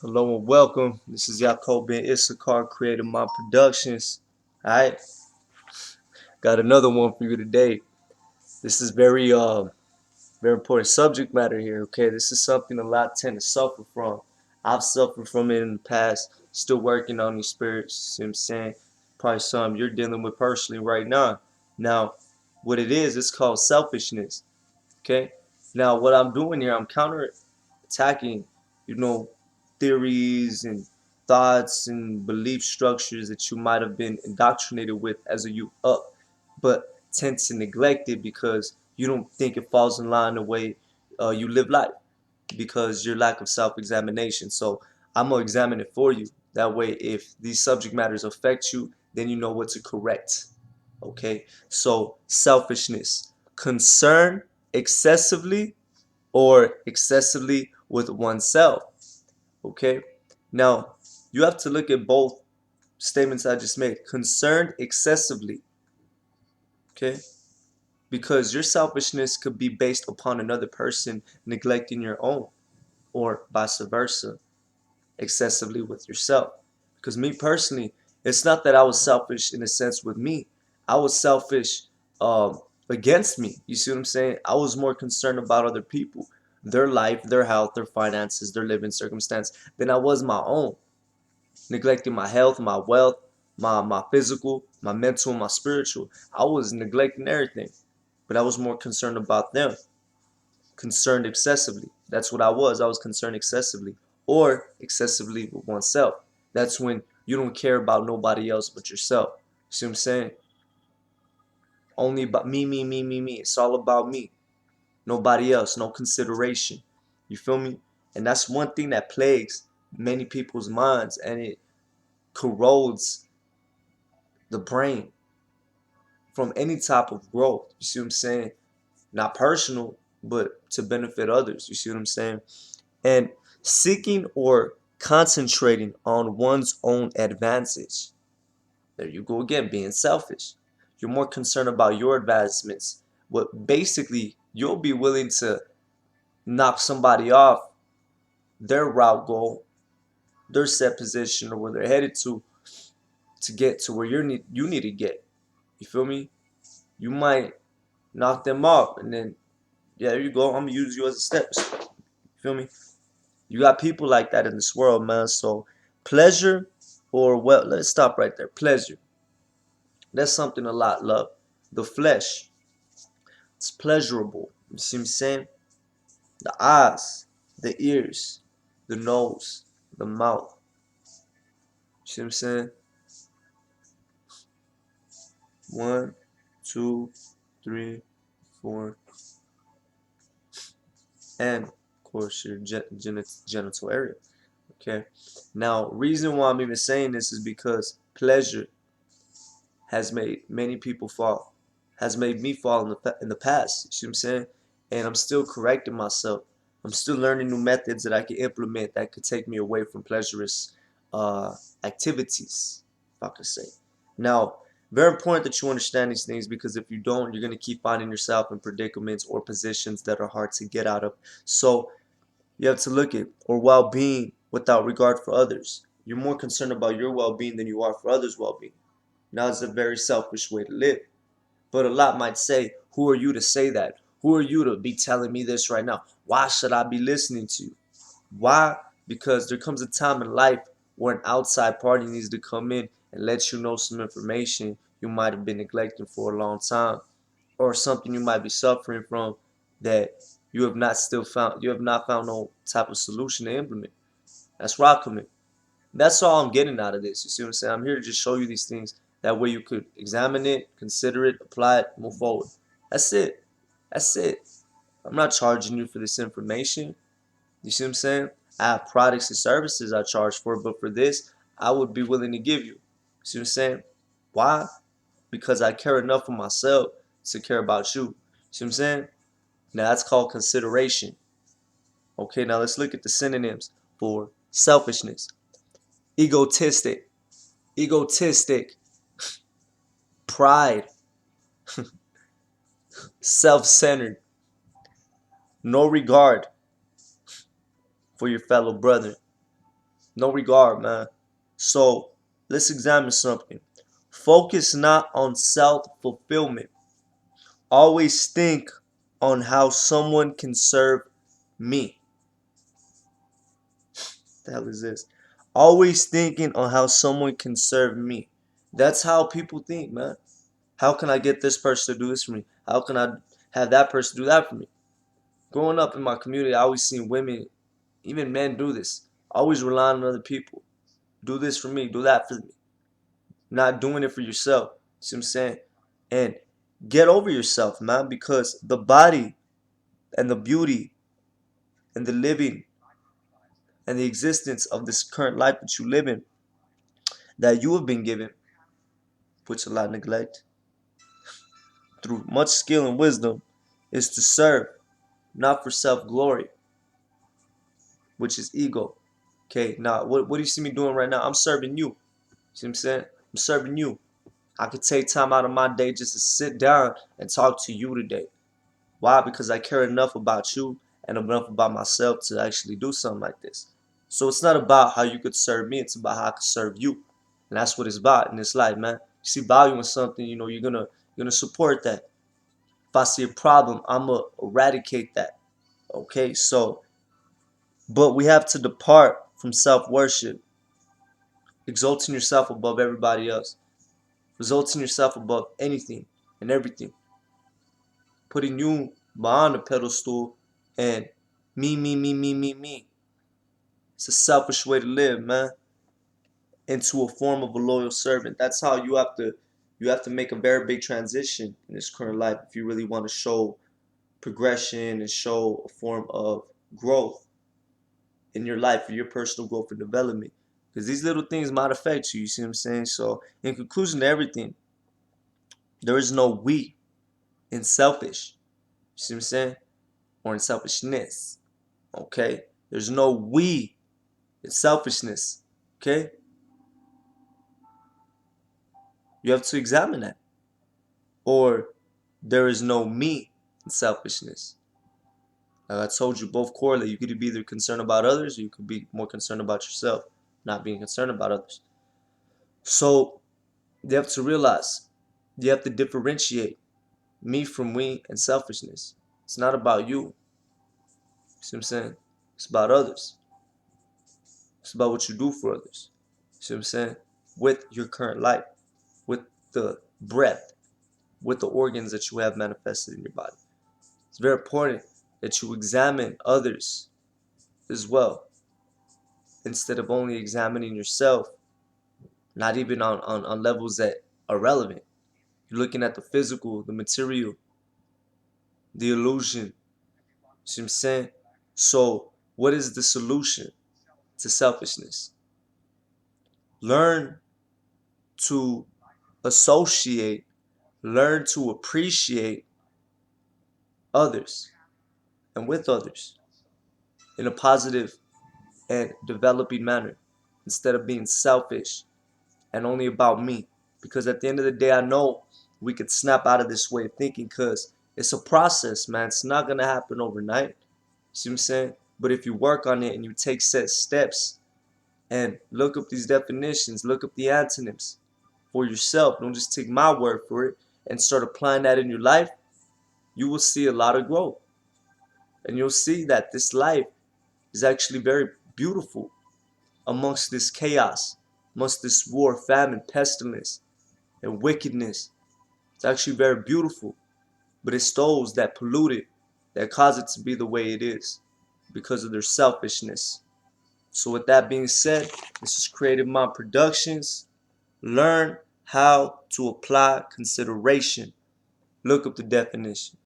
Hello and welcome. This is Yaakov Ben Issachar, creating my productions. Alright, got another one for you today. This is very important subject matter here. Okay, this is something a lot tend to suffer from. I've suffered from it in the past. Still working on these spirits. See what I'm saying? Probably some you're dealing with personally right now. Now, what it is, it's called selfishness. Okay. Now, what I'm doing here, I'm counter attacking, you know, theories and thoughts and belief structures that you might have been indoctrinated with as a youth up, but tend to neglect it because you don't think it falls in line the way you live life because your lack of self-examination. So I'm gonna examine it for you. That way, if these subject matters affect you, then you know what to correct. Okay. So selfishness, concern excessively or excessively with oneself. Okay. Now, you have to look at both statements I just made. Concerned excessively. Okay. Because your selfishness could be based upon another person neglecting your own, or vice versa, excessively with yourself. Because me personally, it's not that I was selfish in a sense with me. I was selfish um, against me. You see what I'm saying? I was more concerned about other people, their life, their health, their finances, their living circumstance than I was my own. Neglecting my health, my wealth, my physical, my mental, my spiritual. I was neglecting everything, but I was more concerned about them, concerned excessively. That's what I was. I was concerned excessively or excessively with oneself. That's when you don't care about nobody else but yourself. See what I'm saying? Only about me, me, me, me, me. It's all about me. Nobody else, no consideration. You feel me? And that's one thing that plagues many people's minds and it corrodes the brain from any type of growth. You see what I'm saying? Not personal, but to benefit others. You see what I'm saying? And seeking or concentrating on one's own advantage. There you go again, being selfish. You're more concerned about your advancements. What basically you'll be willing to knock somebody off their route goal, their set position, or where they're headed to get to where you need to get. You feel me? You might knock them off, and then yeah, there you go. I'm gonna use you as a step. You feel me? You got people like that in this world, man. So pleasure or well, let's stop right there. Pleasure. That's something a lot love. The flesh. It's pleasurable. You see what I'm saying? The eyes, the ears, the nose, the mouth. You see what I'm saying? One, two, three, four, and of course your genital area. Okay. Now, reason why I'm even saying this is because pleasure has made many people fall, has made me fall in the past. You see what I'm saying? And I'm still correcting myself. I'm still learning new methods that I can implement that could take me away from pleasurous uh, activities, if I could say. Now, very important that you understand these things because if you don't, you're going to keep finding yourself in predicaments or positions that are hard to get out of. So you have to look at or well-being without regard for others. You're more concerned about your well-being than you are for others' well-being. Now it's a very selfish way to live. But a lot might say, who are you to say that? Who are you to be telling me this right now? Why should I be listening to you? Why? Because there comes a time in life where an outside party needs to come in and let you know some information you might have been neglecting for a long time, or something you might be suffering from that you have not found no type of solution to implement. That's where I come in. That's all I'm getting out of this. You see what I'm saying? I'm here to just show you these things. That way you could examine it, consider it, apply it, move forward. That's it. That's it. I'm not charging you for this information. You see what I'm saying? I have products and services I charge for, but for this, I would be willing to give you. See what I'm saying? Why? Because I care enough for myself to care about you. See what I'm saying? Now that's called consideration. Okay, now let's look at the synonyms for selfishness. Egotistic. Egotistic. Pride, self-centered, no regard for your fellow brother. No regard, man. So let's examine something. Focus not on self-fulfillment. Always think on how someone can serve me. The hell is this? Always thinking on how someone can serve me. That's how people think, man. How can I get this person to do this for me? How can I have that person do that for me? Growing up in my community, I always seen women, even men, do this. Always relying on other people. Do this for me, do that for me. Not doing it for yourself. See what I'm saying? And get over yourself, man, because the body and the beauty and the living and the existence of this current life that you live in, that you have been given, which a lot of neglect, through much skill and wisdom, is to serve, not for self-glory, which is ego. Okay, now what do you see me doing right now? I'm serving you. See what I'm saying? I'm serving you. I could take time out of my day just to sit down and talk to you today. Why? Because I care enough about you and enough about myself to actually do something like this. So it's not about how you could serve me, it's about how I could serve you. And that's what it's about in this life, man. You see value in something, you're gonna support that. If I see a problem, I'ma eradicate that. Okay, so but we have to depart from self-worship, exalting yourself above everybody else, exalting yourself above anything and everything, putting you behind a pedestal and me. It's a selfish way to live, man. Into a form of a loyal servant. That's how you have to make a very big transition in this current life if you really want to show progression and show a form of growth in your life, for your personal growth and development. Because these little things might affect you, you see what I'm saying? So in conclusion to everything, there is no we in selfish. You see what I'm saying? Or in selfishness. Okay? There's no we in selfishness. Okay? You have to examine that. Or there is no me in selfishness. Like I told you, both correlate. You could be either concerned about others or you could be more concerned about yourself, not being concerned about others. So you have to realize, you have to differentiate me from we and selfishness. It's not about you. See what I'm saying? It's about others. It's about what you do for others. See what I'm saying? With your current life, with the breath, with the organs that you have manifested in your body. It's very important that you examine others as well, instead of only examining yourself, not even on levels that are relevant. You're looking at the physical, the material, the illusion. See what I'm saying? So, what is the solution to selfishness? Learn to associate, learn to appreciate others and with others in a positive and developing manner, instead of being selfish and only about me. Because at the end of the day, I know we could snap out of this way of thinking, because it's a process, man. It's not going to happen overnight. See what I'm saying? But if you work on it and you take set steps and look up these definitions, look up the antonyms for yourself, don't just take my word for it, and start applying that in your life, you will see a lot of growth. And you'll see that this life is actually very beautiful amongst this chaos, amongst this war, famine, pestilence, and wickedness. It's actually very beautiful, but it's those that pollute it, that cause it to be the way it is, because of their selfishness. So with that being said, this is Creative Mind Productions. Learn how to apply consideration. Look up the definition.